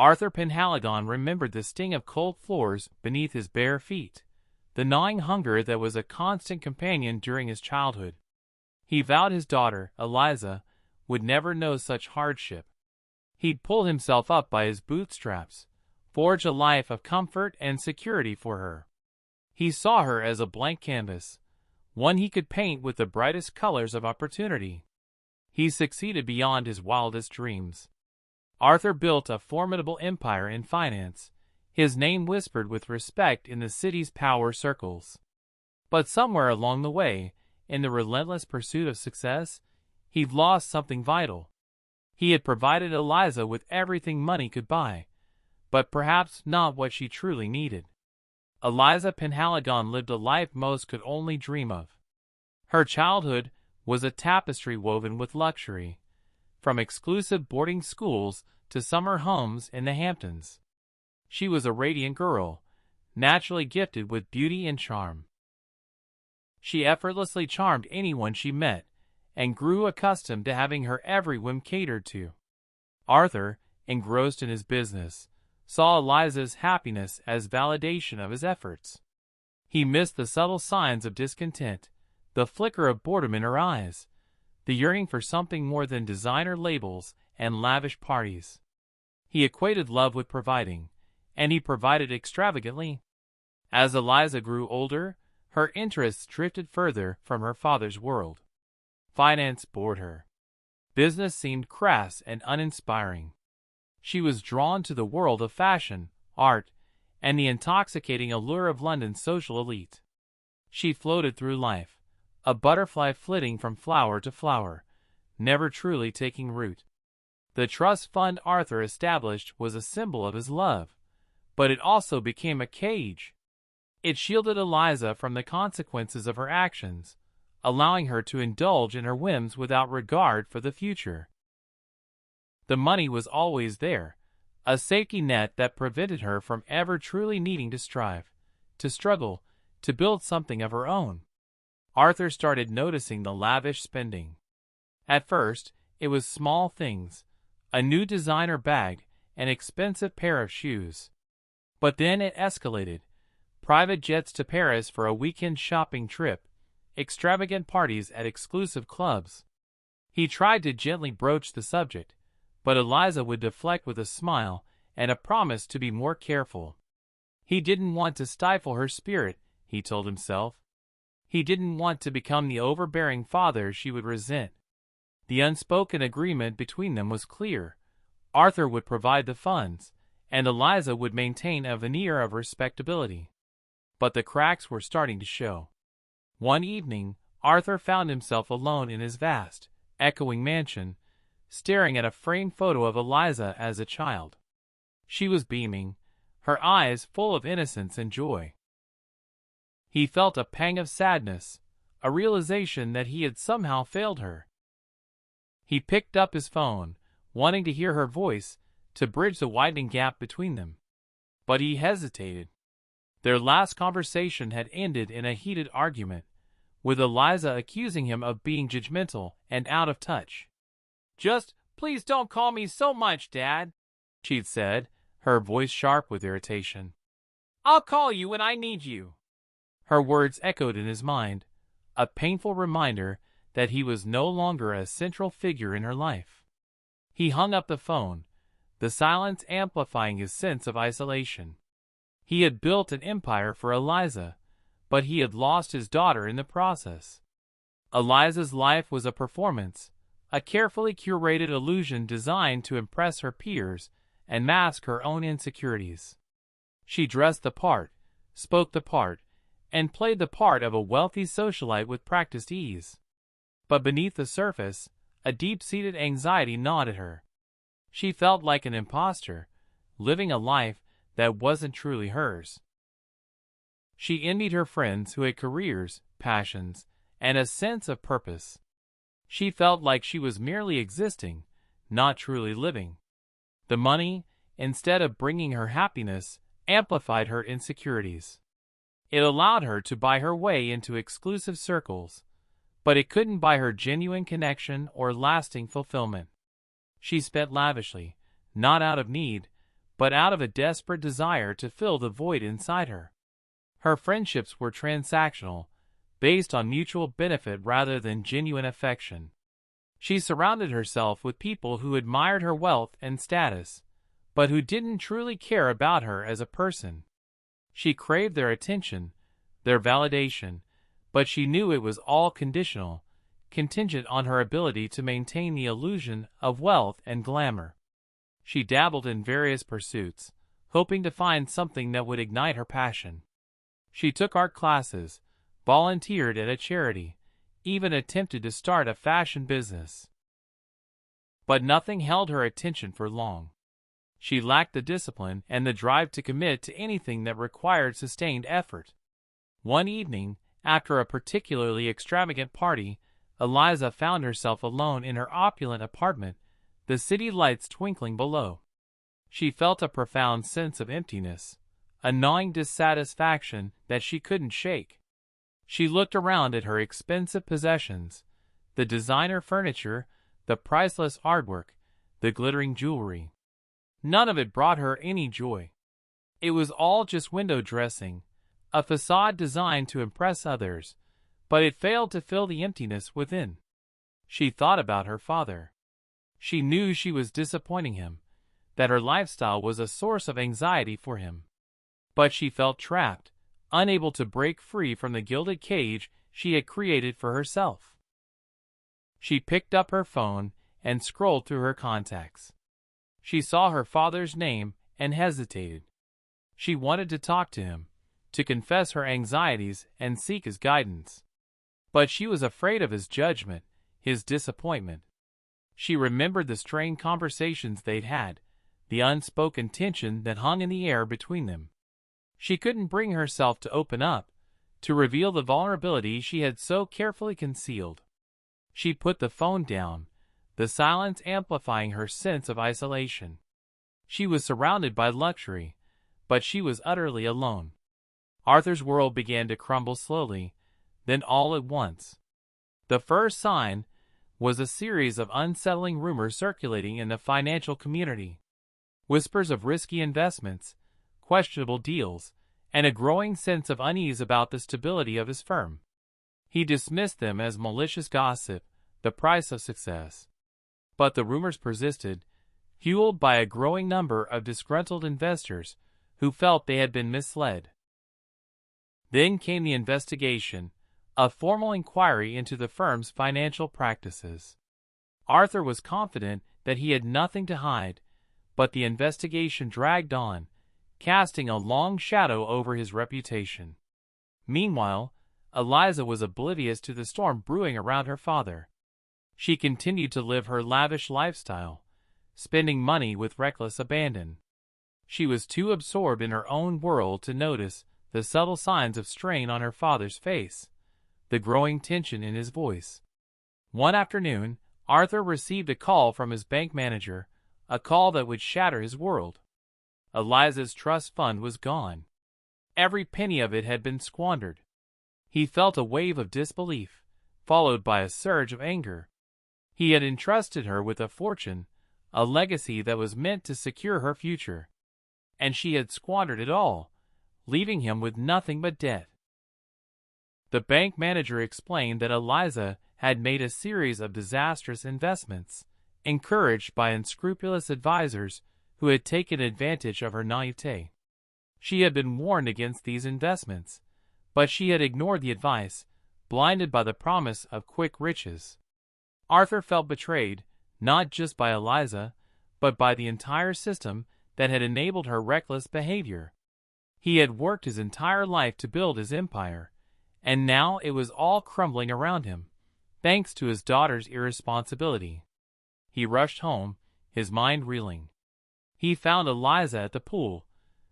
Arthur Penhalygon remembered the sting of cold floors beneath his bare feet, the gnawing hunger that was a constant companion during his childhood. He vowed his daughter, Eliza, would never know such hardship. He'd pull himself up by his bootstraps, forge a life of comfort and security for her. He saw her as a blank canvas, one he could paint with the brightest colors of opportunity. He succeeded beyond his wildest dreams. Arthur built a formidable empire in finance, his name whispered with respect in the city's power circles. But somewhere along the way, in the relentless pursuit of success, he'd lost something vital. He had provided Eliza with everything money could buy, but perhaps not what she truly needed. Eliza Penhalygon lived a life most could only dream of. Her childhood was a tapestry woven with luxury, from exclusive boarding schools to summer homes in the Hamptons. She was a radiant girl, naturally gifted with beauty and charm. She effortlessly charmed anyone she met, and grew accustomed to having her every whim catered to. Arthur, engrossed in his business, saw Eliza's happiness as validation of his efforts. He missed the subtle signs of discontent, the flicker of boredom in her eyes, the yearning for something more than designer labels and lavish parties. He equated love with providing, and he provided extravagantly. As Eliza grew older, her interests drifted further from her father's world. Finance bored her. Business seemed crass and uninspiring. She was drawn to the world of fashion, art, and the intoxicating allure of London's social elite. She floated through life, a butterfly flitting from flower to flower, never truly taking root. The trust fund Arthur established was a symbol of his love, but it also became a cage. It shielded Eliza from the consequences of her actions, allowing her to indulge in her whims without regard for the future. The money was always there, a safety net that prevented her from ever truly needing to strive, to struggle, to build something of her own. Arthur started noticing the lavish spending. At first, it was small things, a new designer bag, an expensive pair of shoes. But then it escalated. Private jets to Paris for a weekend shopping trip, extravagant parties at exclusive clubs. He tried to gently broach the subject, but Eliza would deflect with a smile and a promise to be more careful. He didn't want to stifle her spirit, he told himself. He didn't want to become the overbearing father she would resent. The unspoken agreement between them was clear. Arthur would provide the funds, and Eliza would maintain a veneer of respectability. But the cracks were starting to show. One evening, Arthur found himself alone in his vast, echoing mansion, staring at a framed photo of Eliza as a child. She was beaming, her eyes full of innocence and joy. He felt a pang of sadness, a realization that he had somehow failed her. He picked up his phone, wanting to hear her voice, to bridge the widening gap between them. But he hesitated. Their last conversation had ended in a heated argument, with Eliza accusing him of being judgmental and out of touch. "Just, please don't call me so much, Dad," she'd said, her voice sharp with irritation. "I'll call you when I need you." Her words echoed in his mind, a painful reminder that he was no longer a central figure in her life. He hung up the phone, the silence amplifying his sense of isolation. He had built an empire for Eliza, but he had lost his daughter in the process. Eliza's life was a performance, a carefully curated illusion designed to impress her peers and mask her own insecurities. She dressed the part, spoke the part, and played the part of a wealthy socialite with practiced ease. But beneath the surface, a deep-seated anxiety gnawed at her. She felt like an imposter, living a life that wasn't truly hers. She envied her friends who had careers, passions, and a sense of purpose. She felt like she was merely existing, not truly living. The money, instead of bringing her happiness, amplified her insecurities. It allowed her to buy her way into exclusive circles, but it couldn't buy her genuine connection or lasting fulfillment. She spent lavishly, not out of need, but out of a desperate desire to fill the void inside her. Her friendships were transactional, based on mutual benefit rather than genuine affection. She surrounded herself with people who admired her wealth and status, but who didn't truly care about her as a person. She craved their attention, their validation, but she knew it was all conditional, contingent on her ability to maintain the illusion of wealth and glamour. She dabbled in various pursuits, hoping to find something that would ignite her passion. She took art classes, volunteered at a charity, even attempted to start a fashion business. But nothing held her attention for long. She lacked the discipline and the drive to commit to anything that required sustained effort. One evening, after a particularly extravagant party, Eliza found herself alone in her opulent apartment, the city lights twinkling below. She felt a profound sense of emptiness, a gnawing dissatisfaction that she couldn't shake. She looked around at her expensive possessions, the designer furniture, the priceless artwork, the glittering jewelry. None of it brought her any joy. It was all just window dressing, a facade designed to impress others, but it failed to fill the emptiness within. She thought about her father. She knew she was disappointing him, that her lifestyle was a source of anxiety for him. But she felt trapped, unable to break free from the gilded cage she had created for herself. She picked up her phone and scrolled through her contacts. She saw her father's name and hesitated. She wanted to talk to him, to confess her anxieties and seek his guidance. But she was afraid of his judgment, his disappointment. She remembered the strained conversations they'd had, the unspoken tension that hung in the air between them. She couldn't bring herself to open up, to reveal the vulnerability she had so carefully concealed. She put the phone down, the silence amplifying her sense of isolation. She was surrounded by luxury, but she was utterly alone. Arthur's world began to crumble slowly, then all at once. The first sign was a series of unsettling rumors circulating in the financial community. Whispers of risky investments, questionable deals, and a growing sense of unease about the stability of his firm. He dismissed them as malicious gossip, the price of success. But the rumors persisted, fueled by a growing number of disgruntled investors who felt they had been misled. Then came the investigation, a formal inquiry into the firm's financial practices. Arthur was confident that he had nothing to hide, but the investigation dragged on, casting a long shadow over his reputation. Meanwhile, Eliza was oblivious to the storm brewing around her father. She continued to live her lavish lifestyle, spending money with reckless abandon. She was too absorbed in her own world to notice the subtle signs of strain on her father's face, the growing tension in his voice. One afternoon, Arthur received a call from his bank manager, a call that would shatter his world. Eliza's trust fund was gone. Every penny of it had been squandered. He felt a wave of disbelief, followed by a surge of anger. He had entrusted her with a fortune, a legacy that was meant to secure her future. And she had squandered it all, leaving him with nothing but debt. The bank manager explained that Eliza had made a series of disastrous investments, encouraged by unscrupulous advisors who had taken advantage of her naivete. She had been warned against these investments, but she had ignored the advice, blinded by the promise of quick riches. Arthur felt betrayed, not just by Eliza, but by the entire system that had enabled her reckless behavior. He had worked his entire life to build his empire, and now it was all crumbling around him, thanks to his daughter's irresponsibility. He rushed home, his mind reeling. He found Eliza at the pool,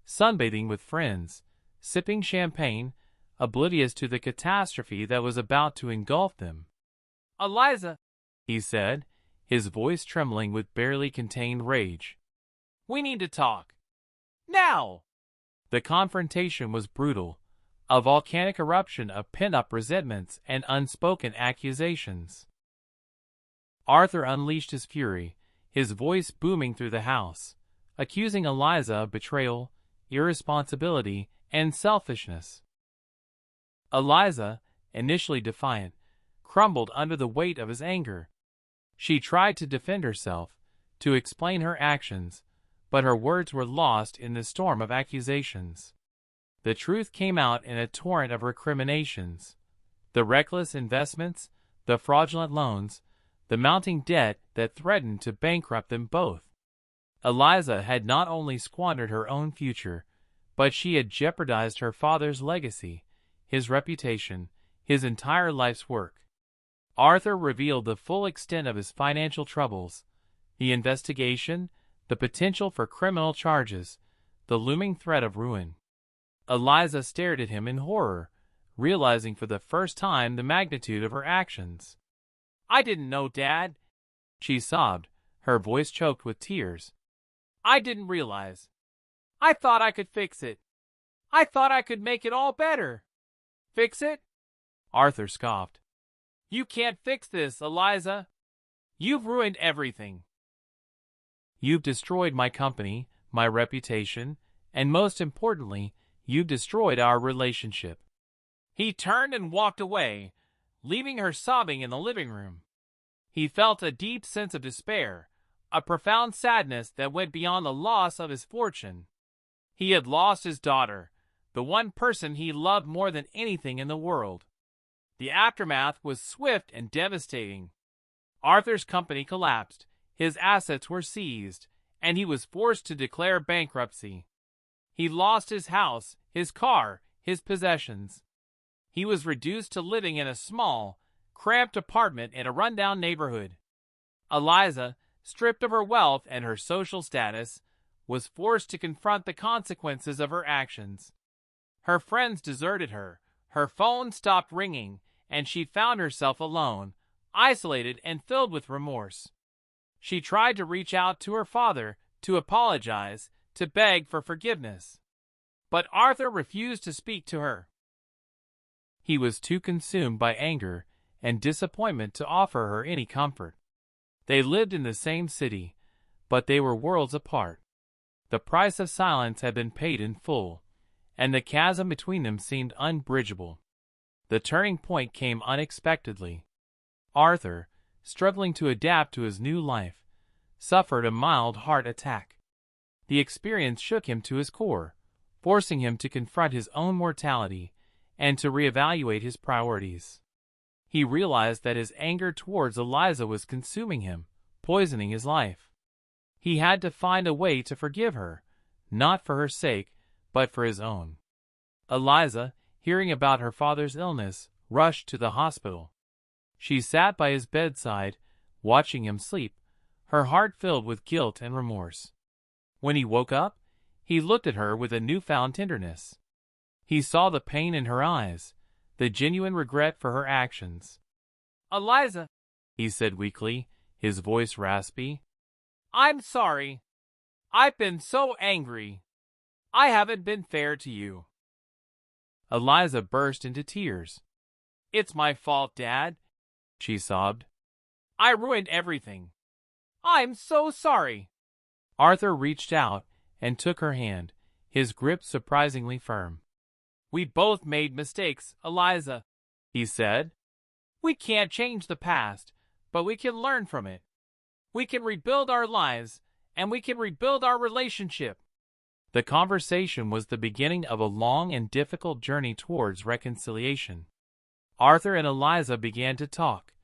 sunbathing with friends, sipping champagne, oblivious to the catastrophe that was about to engulf them. "Eliza," he said, his voice trembling with barely contained rage. "We need to talk. Now!" The confrontation was brutal, a volcanic eruption of pent-up resentments and unspoken accusations. Arthur unleashed his fury, his voice booming through the house, accusing Eliza of betrayal, irresponsibility, and selfishness. Eliza, initially defiant, crumbled under the weight of his anger. She tried to defend herself, to explain her actions, but her words were lost in the storm of accusations. The truth came out in a torrent of recriminations. The reckless investments, the fraudulent loans, the mounting debt that threatened to bankrupt them both. Eliza had not only squandered her own future, but she had jeopardized her father's legacy, his reputation, his entire life's work. Arthur revealed the full extent of his financial troubles, the investigation, the potential for criminal charges, the looming threat of ruin. Eliza stared at him in horror, realizing for the first time the magnitude of her actions. "I didn't know, Dad," she sobbed, her voice choked with tears. "I didn't realize. I thought I could fix it. I thought I could make it all better." "Fix it?" Arthur scoffed. "You can't fix this, Eliza. You've ruined everything. You've destroyed my company, my reputation, and most importantly, you've destroyed our relationship." He turned and walked away, leaving her sobbing in the living room. He felt a deep sense of despair, a profound sadness that went beyond the loss of his fortune. He had lost his daughter, the one person he loved more than anything in the world. The aftermath was swift and devastating. Arthur's company collapsed, his assets were seized, and he was forced to declare bankruptcy. He lost his house, his car, his possessions. He was reduced to living in a small, cramped apartment in a rundown neighborhood. Eliza, stripped of her wealth and her social status, was forced to confront the consequences of her actions. Her friends deserted her, her phone stopped ringing, and she found herself alone, isolated and filled with remorse. She tried to reach out to her father, to apologize, to beg for forgiveness. But Arthur refused to speak to her. He was too consumed by anger and disappointment to offer her any comfort. They lived in the same city, but they were worlds apart. The price of silence had been paid in full, and the chasm between them seemed unbridgeable. The turning point came unexpectedly. Arthur, struggling to adapt to his new life, suffered a mild heart attack. The experience shook him to his core, forcing him to confront his own mortality and to reevaluate his priorities. He realized that his anger towards Eliza was consuming him, poisoning his life. He had to find a way to forgive her, not for her sake, but for his own. Eliza, hearing about her father's illness, rushed to the hospital. She sat by his bedside, watching him sleep, her heart filled with guilt and remorse. When he woke up, he looked at her with a newfound tenderness. He saw the pain in her eyes, the genuine regret for her actions. "Eliza," he said weakly, his voice raspy, "I'm sorry. I've been so angry. I haven't been fair to you." Eliza burst into tears. "It's my fault, Dad," she sobbed. "I ruined everything. I'm so sorry." Arthur reached out and took her hand, his grip surprisingly firm. "We both made mistakes, Eliza," he said. "We can't change the past, but we can learn from it. We can rebuild our lives, and we can rebuild our relationship." The conversation was the beginning of a long and difficult journey towards reconciliation. Arthur and Eliza began to talk,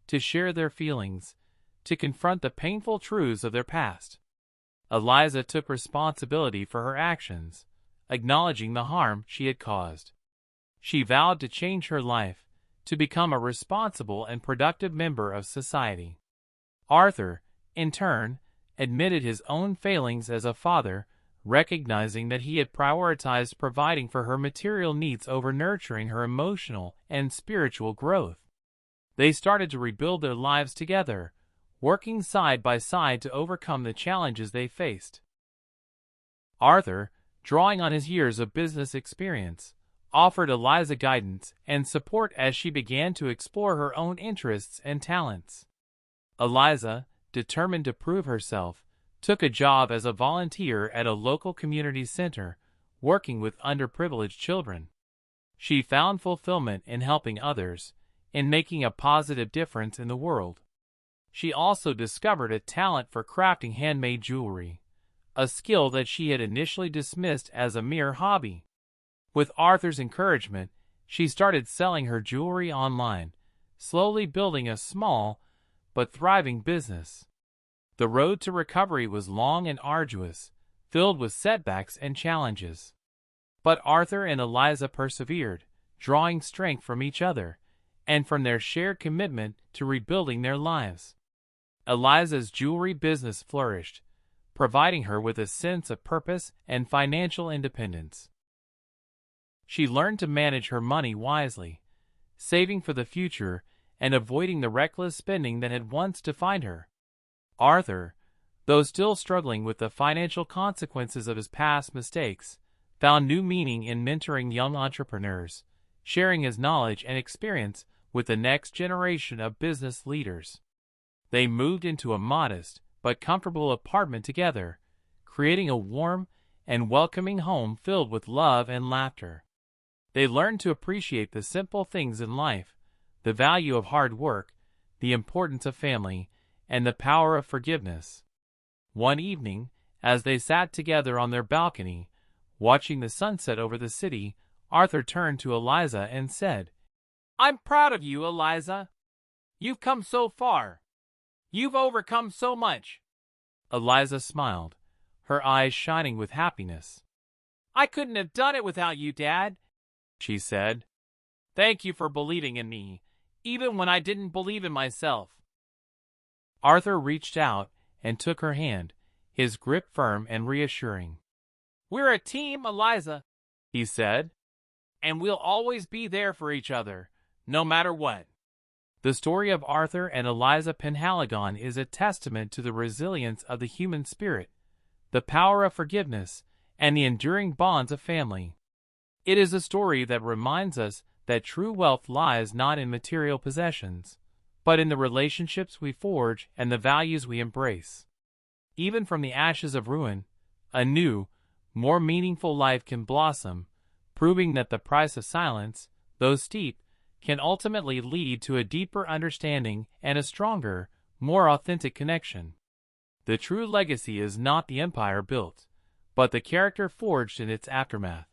to share their feelings, to confront the painful truths of their past. Eliza took responsibility for her actions, acknowledging the harm she had caused. She vowed to change her life, to become a responsible and productive member of society. Arthur, in turn, admitted his own failings as a father, recognizing that he had prioritized providing for her material needs over nurturing her emotional and spiritual growth. They started to rebuild their lives together, working side by side to overcome the challenges they faced. Arthur, drawing on his years of business experience, offered Eliza guidance and support as she began to explore her own interests and talents. Eliza, determined to prove herself, took a job as a volunteer at a local community center, working with underprivileged children. She found fulfillment in helping others, in making a positive difference in the world. She also discovered a talent for crafting handmade jewelry, a skill that she had initially dismissed as a mere hobby. With Arthur's encouragement, she started selling her jewelry online, slowly building a small but thriving business. The road to recovery was long and arduous, filled with setbacks and challenges. But Arthur and Eliza persevered, drawing strength from each other, and from their shared commitment to rebuilding their lives. Eliza's jewelry business flourished, providing her with a sense of purpose and financial independence. She learned to manage her money wisely, saving for the future and avoiding the reckless spending that had once defined her. Arthur, though still struggling with the financial consequences of his past mistakes, found new meaning in mentoring young entrepreneurs, sharing his knowledge and experience with the next generation of business leaders. They moved into a modest but comfortable apartment together, creating a warm and welcoming home filled with love and laughter. They learned to appreciate the simple things in life, the value of hard work, the importance of family, and the power of forgiveness. One evening, as they sat together on their balcony, watching the sunset over the city, Arthur turned to Eliza and said, "I'm proud of you, Eliza. You've come so far. You've overcome so much." Eliza smiled, her eyes shining with happiness. "I couldn't have done it without you, Dad," she said. "Thank you for believing in me, even when I didn't believe in myself." Arthur reached out and took her hand, his grip firm and reassuring. "We're a team, Eliza," he said, "and we'll always be there for each other, no matter what." The story of Arthur and Eliza Penhalygon is a testament to the resilience of the human spirit, the power of forgiveness, and the enduring bonds of family. It is a story that reminds us that true wealth lies not in material possessions, but in the relationships we forge and the values we embrace. Even from the ashes of ruin, a new, more meaningful life can blossom, proving that the price of silence, though steep, can ultimately lead to a deeper understanding and a stronger, more authentic connection. The true legacy is not the empire built, but the character forged in its aftermath.